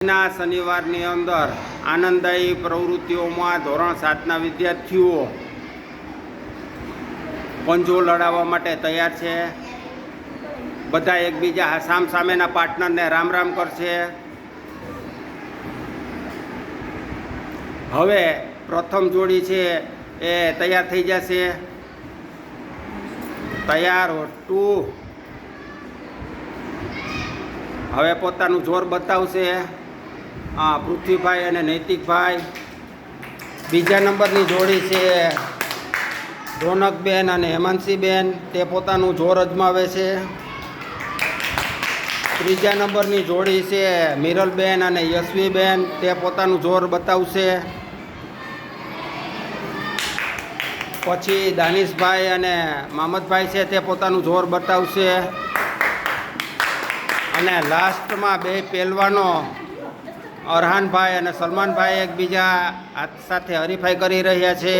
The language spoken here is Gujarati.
ના શનિવારની અંદર આનંદદાયી પ્રવૃત્તિઓમાં ધોરણ 7ના વિદ્યાર્થીઓ પંજો લડાવવા માટે તૈયાર છે. બધા એકબીજા સામસામેના પાર્ટનરને રામ રામ કરશે. હવે પ્રથમ જોડી છે એ તૈયાર થઈ જશે. તૈયાર 2. હવે પોતાનું જોર બતાવશે. પૃથ્વીભાઈ અને નૈતિકભાઈ. બીજા નંબરની જોડી છે રોનકબેન અને હેમાંશીબેન, તે પોતાનું જોર અજમાવે છે. ત્રીજા નંબરની જોડી છે મિરલબેન અને યશવીબેન, તે પોતાનું જોર બતાવશે. પછી દાનિશભાઈ અને મામદભાઈ છે, તે પોતાનું જોર બતાવશે. અને લાસ્ટમાં બે પહેલવાનો અરહાનભાઈ અને સલમાનભાઈ એકબીજા સાથે હરીફાઈ કરી રહ્યા છે.